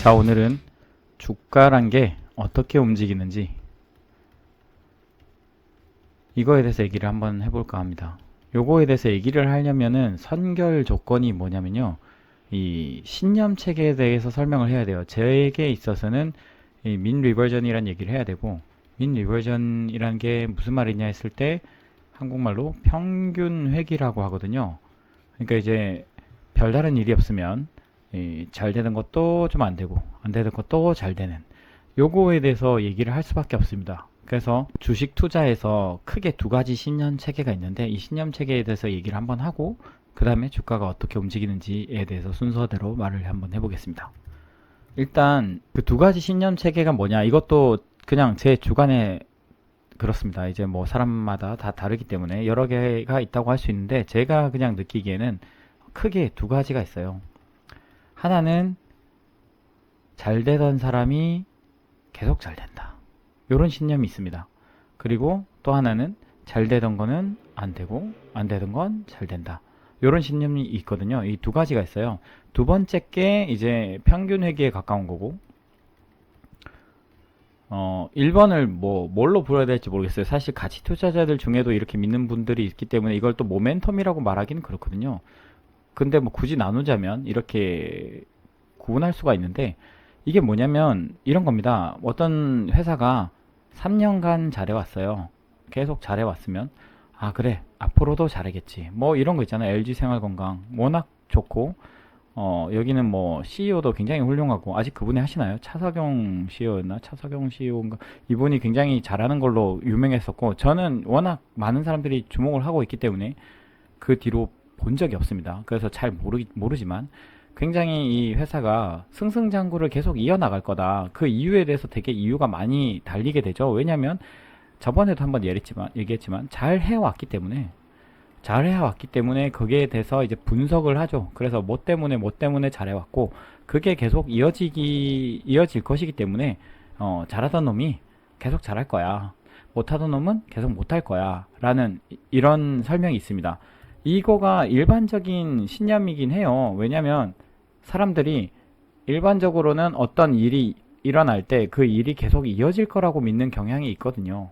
자, 오늘은 주가란 게 어떻게 움직이는지 이거에 대해서 얘기를 한번 해볼까 합니다. 요거에 대해서 얘기를 하려면은 선결 조건이 뭐냐면요. 이 신념 체계에 대해서 설명을 해야 돼요. 제게 있어서는 이 민 리버전이란 얘기를 해야 되고, 민 리버전이란 게 무슨 말이냐 했을 때 한국말로 평균 회귀라고 하거든요. 그러니까 이제 별다른 일이 없으면 잘 되는 것도 좀 안 되고 안 되는 것도 잘 되는 요거에 대해서 얘기를 할 수밖에 없습니다. 그래서 주식 투자에서 크게 두 가지 신념 체계가 있는데 이 신념 체계에 대해서 얘기를 한번 하고 그 다음에 주가가 어떻게 움직이는지에 대해서 순서대로 말을 한번 해보겠습니다. 일단 그 두 가지 신념 체계가 뭐냐, 이것도 그냥 제 주관에 그렇습니다. 이제 뭐 사람마다 다 다르기 때문에 여러 개가 있다고 할 수 있는데 제가 그냥 느끼기에는 크게 두 가지가 있어요. 하나는 잘 되던 사람이 계속 잘 된다, 이런 신념이 있습니다. 그리고 또 하나는 잘 되던 거는 안 되고 안 되던 건 잘 된다, 이런 신념이 있거든요. 이 두 가지가 있어요. 두 번째 게 이제 평균 회귀에 가까운 거고, 1번을 뭘로 불러야 될지 모르겠어요. 사실 가치 투자자들 중에도 이렇게 믿는 분들이 있기 때문에 이걸 또 모멘텀이라고 말하기는 그렇거든요. 근데 뭐 굳이 나누자면 이렇게 구분할 수가 있는데, 이게 뭐냐면 이런 겁니다. 어떤 회사가 3년간 잘해왔어요. 계속 잘해왔으면 아 그래 앞으로도 잘하겠지, 뭐 이런 거 있잖아요. LG생활건강 워낙 좋고, 여기는 뭐 CEO도 굉장히 훌륭하고, 아직 그분이 하시나요? 차석용 CEO였나? 차석용 CEO인가? 이분이 굉장히 잘하는 걸로 유명했었고, 저는 워낙 많은 사람들이 주목을 하고 있기 때문에 그 뒤로 본 적이 없습니다. 그래서 잘 모르지만 굉장히 이 회사가 승승장구를 계속 이어나갈 거다, 그 이유에 대해서 되게 이유가 많이 달리게 되죠. 왜냐면 저번에도 한번 얘기했지만 잘 해왔기 때문에 거기에 대해서 이제 분석을 하죠. 그래서 뭐 때문에 잘해왔고, 그게 계속 이어질 것이기 때문에 잘하던 놈이 계속 잘할 거야, 못하던 놈은 계속 못할 거야 라는 이런 설명이 있습니다. 이거가 일반적인 신념이긴 해요. 왜냐면 사람들이 일반적으로는 어떤 일이 일어날 때 그 일이 계속 이어질 거라고 믿는 경향이 있거든요.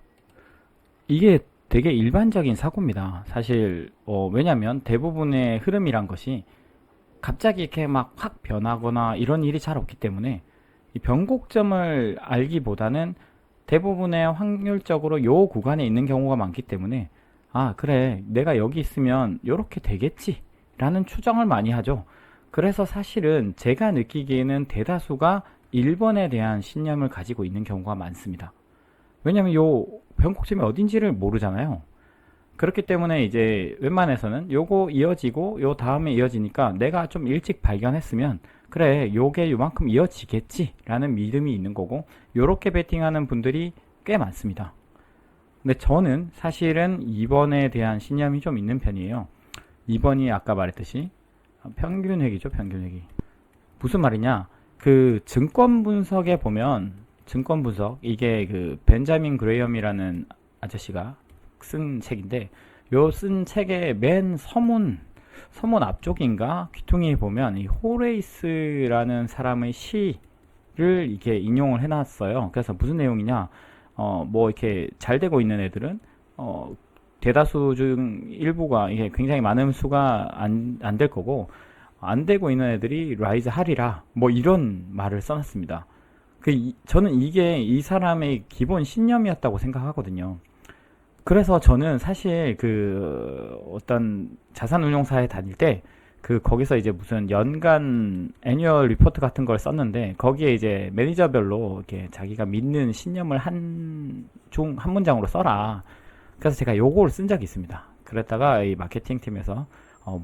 이게 되게 일반적인 사고입니다. 사실 왜냐면 대부분의 흐름이란 것이 갑자기 이렇게 막 확 변하거나 이런 일이 잘 없기 때문에 이 변곡점을 알기보다는 대부분의 확률적으로 요 구간에 있는 경우가 많기 때문에 아 그래 내가 여기 있으면 요렇게 되겠지 라는 추정을 많이 하죠. 그래서 사실은 제가 느끼기에는 대다수가 1번에 대한 신념을 가지고 있는 경우가 많습니다. 왜냐면 요 변곡점이 어딘지를 모르잖아요. 그렇기 때문에 이제 웬만해서는 요거 이어지고 요 다음에 이어지니까 내가 좀 일찍 발견했으면 그래 요게 요만큼 이어지겠지 라는 믿음이 있는 거고, 요렇게 베팅하는 분들이 꽤 많습니다. 근데 저는 사실은 2번에 대한 신념이 좀 있는 편이에요. 2번이 아까 말했듯이 평균회귀죠. 평균회귀 무슨 말이냐, 그 증권 분석에 보면 증권 분석, 이게 그 벤자민 그레이엄이라는 아저씨가 쓴 책인데, 요 쓴 책의 맨 서문 앞쪽인가 귀퉁이에 보면 이 호레이스라는 사람의 시를 이렇게 인용을 해놨어요. 그래서 무슨 내용이냐, 뭐 이렇게 잘 되고 있는 애들은 대다수 중 일부가 이게 굉장히 많은 수가 안 될 거고, 안 되고 있는 애들이 라이즈 하리라, 뭐 이런 말을 써놨습니다. 저는 이게 이 사람의 기본 신념이었다고 생각하거든요. 그래서 저는 사실 어떤 자산운용사에 다닐 때 거기서 이제 무슨 연간 애뉴얼 리포트 같은 걸 썼는데, 거기에 이제 매니저별로 이렇게 자기가 믿는 신념을 한 문장으로 써라. 그래서 제가 요거를 쓴 적이 있습니다. 그랬다가 이 마케팅 팀에서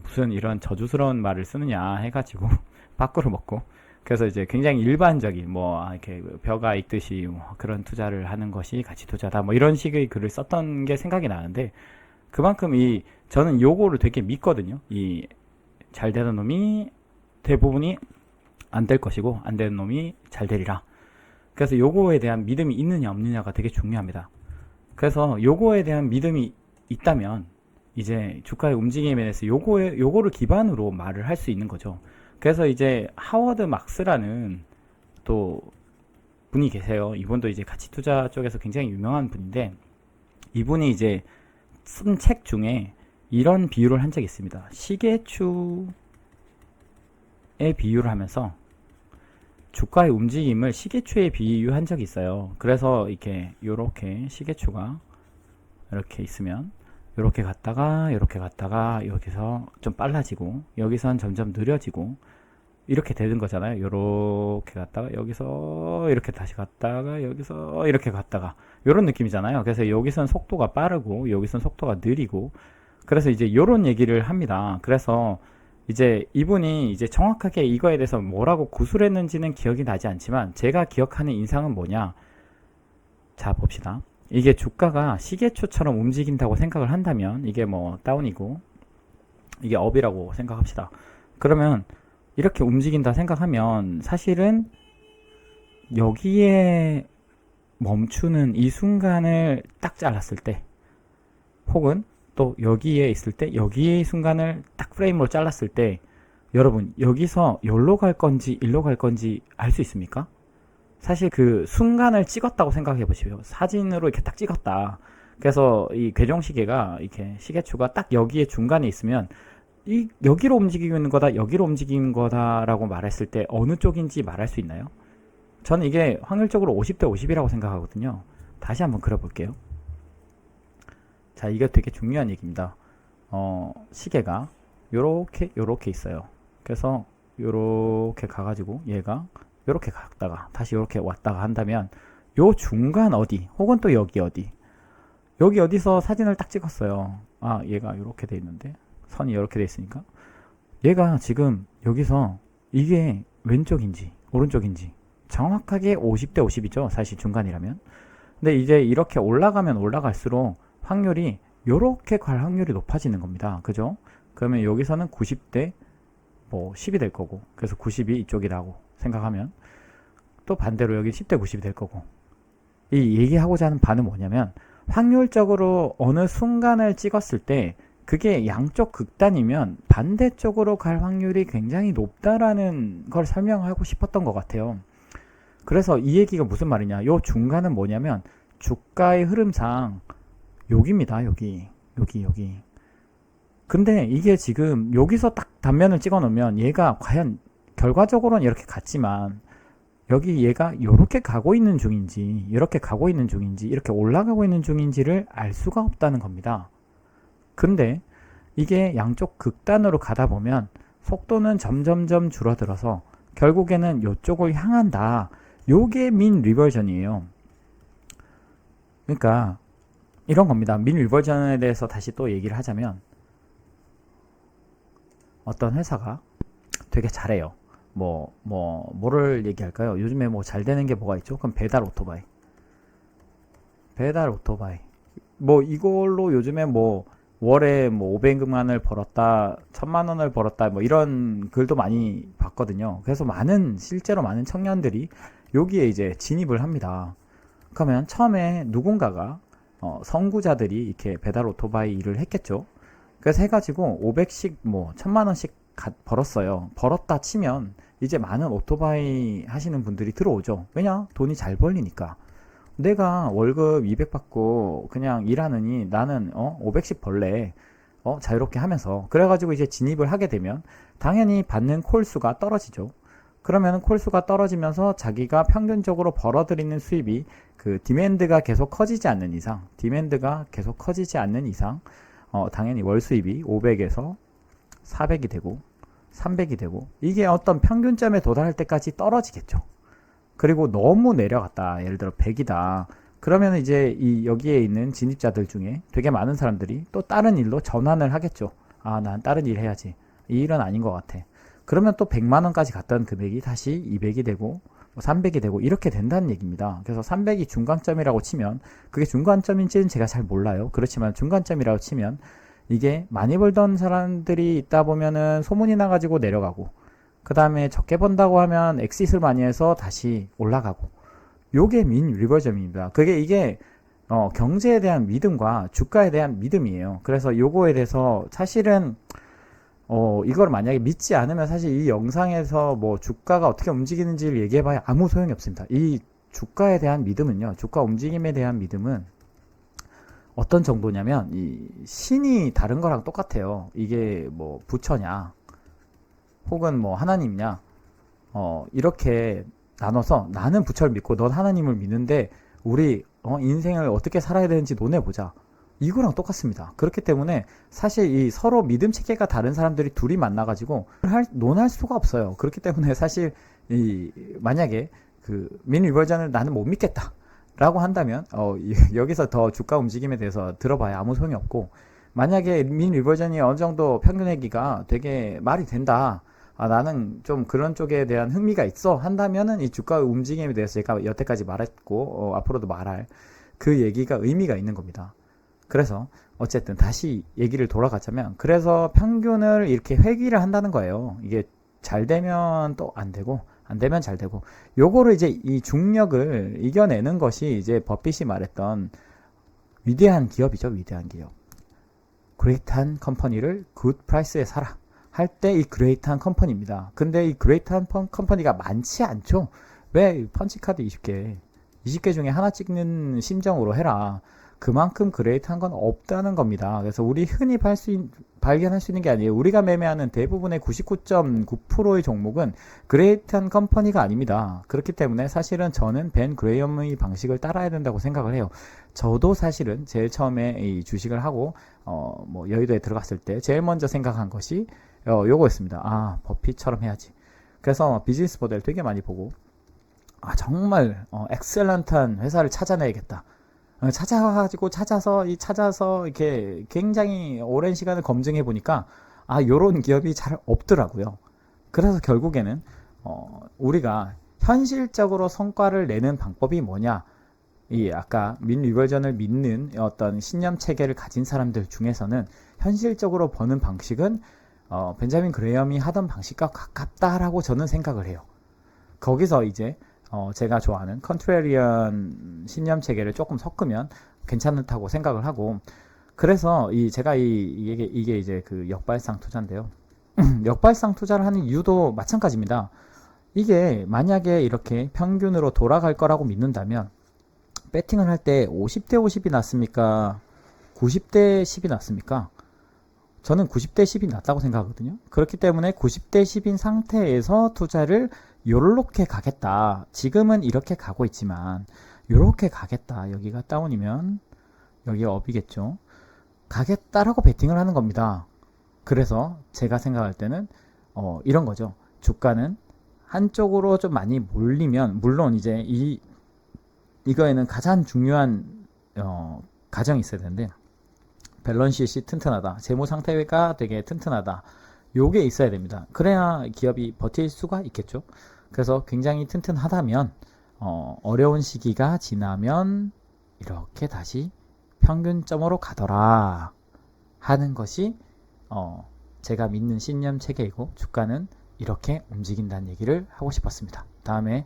무슨 이런 저주스러운 말을 쓰느냐 해가지고 밖으로 먹고, 그래서 이제 굉장히 일반적인 이렇게 벼가 익듯이 그런 투자를 하는 것이 가치 투자다, 뭐 이런 식의 글을 썼던 게 생각이 나는데, 그만큼 저는 요거를 되게 믿거든요. 이 잘 되는 놈이 대부분이 안 될 것이고 안 되는 놈이 잘 되리라. 그래서 요거에 대한 믿음이 있느냐 없느냐가 되게 중요합니다. 그래서 요거에 대한 믿음이 있다면 이제 주가의 움직임에 대해서 요거를 기반으로 말을 할 수 있는 거죠. 그래서 이제 하워드 막스라는 또 분이 계세요. 이분도 이제 가치 투자 쪽에서 굉장히 유명한 분인데, 이분이 이제 쓴 책 중에 이런 비유를 한 적이 있습니다. 시계추의 비유를 하면서 주가의 움직임을 시계추에 비유한 적이 있어요. 그래서 이렇게 요렇게 시계추가 이렇게 있으면 요렇게 갔다가 요렇게 갔다가 여기서 좀 빨라지고 여기선 점점 느려지고 이렇게 되는 거잖아요. 요렇게 갔다가 여기서 이렇게 다시 갔다가 여기서 이렇게 갔다가 요런 느낌이잖아요. 그래서 여기선 속도가 빠르고 여기선 속도가 느리고, 그래서 이제 요런 얘기를 합니다. 그래서 이제 이분이 이제 정확하게 이거에 대해서 뭐라고 구술했는지는 기억이 나지 않지만 제가 기억하는 인상은 뭐냐, 자 봅시다. 이게 주가가 시계추처럼 움직인다고 생각을 한다면 이게 뭐 다운이고 이게 업이라고 생각합시다. 그러면 이렇게 움직인다 생각하면 사실은 여기에 멈추는 이 순간을 딱 잘랐을 때, 혹은 또 여기에 있을 때 여기의 순간을 딱 프레임으로 잘랐을 때, 여러분 여기서 여기로 갈 건지 일로 갈 건지 알 수 있습니까? 사실 그 순간을 찍었다고 생각해 보시죠. 사진으로 이렇게 딱 찍었다. 그래서 이 궤종시계가 이렇게 시계추가 딱 여기에 중간에 있으면 이 여기로 움직이고 있는 거다, 여기로 움직이는 거다라고 말했을 때 어느 쪽인지 말할 수 있나요? 저는 이게 확률적으로 50대 50이라고 생각하거든요. 다시 한번 그려볼게요. 자, 이게 되게 중요한 얘기입니다. 시계가 요렇게 있어요. 그래서 요렇게 가가지고 얘가 요렇게 갔다가 다시 요렇게 왔다가 한다면 요 중간 어디, 혹은 또 여기 어디, 여기 어디서 사진을 딱 찍었어요. 아, 얘가 요렇게 돼 있는데 선이 이렇게 돼 있으니까 얘가 지금 여기서 이게 왼쪽인지 오른쪽인지 정확하게 50대 50이죠. 사실 중간이라면. 근데 이제 이렇게 올라가면 올라갈수록 확률이 요렇게 갈 확률이 높아지는 겁니다. 그죠? 그러면 여기서는 90대 뭐 10이 될 거고, 그래서 90이 이쪽이라고 생각하면 또 반대로 여기 10대 90이 될 거고, 이 얘기하고자 하는 바는 뭐냐면 확률적으로 어느 순간을 찍었을 때 그게 양쪽 극단이면 반대쪽으로 갈 확률이 굉장히 높다라는 걸 설명하고 싶었던 것 같아요. 그래서 이 얘기가 무슨 말이냐, 요 중간은 뭐냐면 주가의 흐름상 여기입니다. 여기. 근데 이게 지금 여기서 딱 단면을 찍어 놓으면 얘가 과연 결과적으로는 이렇게 갔지만 여기 얘가 이렇게 가고 있는 중인지 이렇게 가고 있는 중인지 이렇게 올라가고 있는 중인지를 알 수가 없다는 겁니다. 근데 이게 양쪽 극단으로 가다 보면 속도는 점점점 줄어들어서 결국에는 이쪽을 향한다. 요게 민 리버전이에요. 그러니까 이런 겁니다. 민 리버전에 대해서 다시 또 얘기를 하자면, 어떤 회사가 되게 잘해요. 뭐를 얘기할까요? 요즘에 뭐 잘 되는 게 뭐가 있죠? 그럼 배달 오토바이. 뭐 이걸로 요즘에 뭐 월에 뭐 500만을 벌었다, 1000만원을 벌었다, 뭐 이런 글도 많이 봤거든요. 그래서 실제로 많은 청년들이 여기에 이제 진입을 합니다. 그러면 처음에 누군가가 선구자들이 이렇게 배달 오토바이 일을 했겠죠. 그래서 해가지고 500씩 뭐 1000만원씩 벌었어요. 벌었다 치면 이제 많은 오토바이 하시는 분들이 들어오죠. 왜냐? 돈이 잘 벌리니까. 내가 월급 200 받고 그냥 일하느니 나는 500씩 벌래. 자유롭게 하면서. 그래가지고 이제 진입을 하게 되면 당연히 받는 콜수가 떨어지죠. 그러면 콜수가 떨어지면서 자기가 평균적으로 벌어들이는 수입이 그 디맨드가 계속 커지지 않는 이상 당연히 월 수입이 500에서 400이 되고 300이 되고, 이게 어떤 평균점에 도달할 때까지 떨어지겠죠. 그리고 너무 내려갔다, 예를 들어 100이다, 그러면 이제 여기에 있는 진입자들 중에 되게 많은 사람들이 또 다른 일로 전환을 하겠죠. 아, 난 다른 일 해야지, 이 일은 아닌 것 같아. 그러면 또 100만원까지 갔던 금액이 다시 200이 되고 300이 되고 이렇게 된다는 얘기입니다. 그래서 300이 중간점이라고 치면, 그게 중간점인지는 제가 잘 몰라요. 그렇지만 중간점이라고 치면 이게 많이 벌던 사람들이 있다 보면은 소문이 나가지고 내려가고, 그 다음에 적게 번다고 하면 엑싯을 많이 해서 다시 올라가고, 요게 민 리버점입니다. 이게 경제에 대한 믿음과 주가에 대한 믿음이에요. 그래서 요거에 대해서 사실은 이걸 만약에 믿지 않으면 사실 이 영상에서 뭐 주가가 어떻게 움직이는지를 얘기해봐야 아무 소용이 없습니다. 이 주가에 대한 믿음은요, 주가 움직임에 대한 믿음은 어떤 정도냐면, 이 신이 다른 거랑 똑같아요. 이게 뭐 부처냐, 혹은 뭐 하나님냐, 이렇게 나눠서 나는 부처를 믿고 넌 하나님을 믿는데 우리 인생을 어떻게 살아야 되는지 논해보자. 이거랑 똑같습니다. 그렇기 때문에 사실 이 서로 믿음 체계가 다른 사람들이 둘이 만나가지고 논할 수가 없어요. 그렇기 때문에 사실 만약에 그 민리버전을 나는 못 믿겠다 라고 한다면 여기서 더 주가 움직임에 대해서 들어봐야 아무 소용이 없고, 만약에 민리버전이 어느 정도 평균회기가 되게 말이 된다, 나는 좀 그런 쪽에 대한 흥미가 있어 한다면은 이 주가 움직임에 대해서 제가 여태까지 말했고 앞으로도 말할 그 얘기가 의미가 있는 겁니다. 그래서 어쨌든 다시 얘기를 돌아가자면, 그래서 평균을 이렇게 회귀를 한다는 거예요. 이게 잘 되면 또 안 되고, 안 되면 잘 되고, 요거를 이제 이 중력을 이겨내는 것이 이제 버핏이 말했던 위대한 기업이죠. 위대한 기업. 그레이트한 컴퍼니를 굿 프라이스에 사라 할 때 이 그레이트한 컴퍼니입니다. 근데 이 그레이트한 컴퍼니가 많지 않죠. 왜 펀치카드 20개 중에 하나 찍는 심정으로 해라. 그만큼 그레이트한 건 없다는 겁니다. 그래서 우리 흔히 발견할 수 있는 게 아니에요. 우리가 매매하는 대부분의 99.9%의 종목은 그레이트한 컴퍼니가 아닙니다. 그렇기 때문에 사실은 저는 벤 그레이엄의 방식을 따라야 된다고 생각을 해요. 저도 사실은 제일 처음에 이 주식을 하고 뭐 여의도에 들어갔을 때 제일 먼저 생각한 것이 요거였습니다. 버핏처럼 해야지. 그래서 비즈니스 모델 되게 많이 보고, 정말 엑셀런트한 회사를 찾아내야겠다. 찾아서 이렇게 굉장히 오랜 시간을 검증해 보니까 요런 기업이 잘 없더라고요. 그래서 결국에는 우리가 현실적으로 성과를 내는 방법이 뭐냐, 이 아까 민리버전을 믿는 어떤 신념 체계를 가진 사람들 중에서는 현실적으로 버는 방식은 벤자민 그레이엄이 하던 방식과 가깝다라고 저는 생각을 해요. 거기서 이제 제가 좋아하는 컨트레리언 신념 체계를 조금 섞으면 괜찮다고 생각을 하고, 그래서 제가 이게 이제 그 역발상 투자인데요. 역발상 투자를 하는 이유도 마찬가지입니다. 이게 만약에 이렇게 평균으로 돌아갈 거라고 믿는다면, 배팅을 할 때 50대 50이 낫습니까? 90대 10이 낫습니까? 저는 90대 10이 낫다고 생각하거든요. 그렇기 때문에 90대 10인 상태에서 투자를 요렇게 가겠다. 지금은 이렇게 가고 있지만 요렇게 가겠다. 여기가 다운이면 여기가 업이겠죠. 가겠다라고 베팅을 하는 겁니다. 그래서 제가 생각할 때는 이런 거죠. 주가는 한쪽으로 좀 많이 몰리면, 물론 이제 이거에는 가장 중요한 가정이 있어야 되는데, 밸런스시트 튼튼하다, 재무 상태가 되게 튼튼하다, 요게 있어야 됩니다. 그래야 기업이 버틸 수가 있겠죠. 그래서 굉장히 튼튼하다면 어려운 시기가 지나면 이렇게 다시 평균점으로 가더라 하는 것이 제가 믿는 신념 체계이고, 주가는 이렇게 움직인다는 얘기를 하고 싶었습니다. 다음에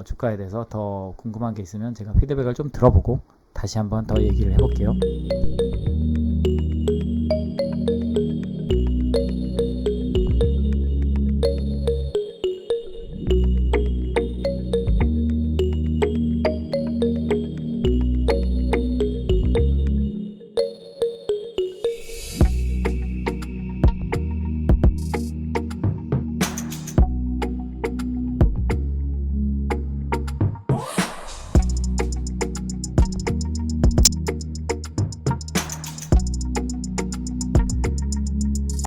주가에 대해서 더 궁금한 게 있으면 제가 피드백을 좀 들어보고 다시 한번 더 얘기를 해볼게요.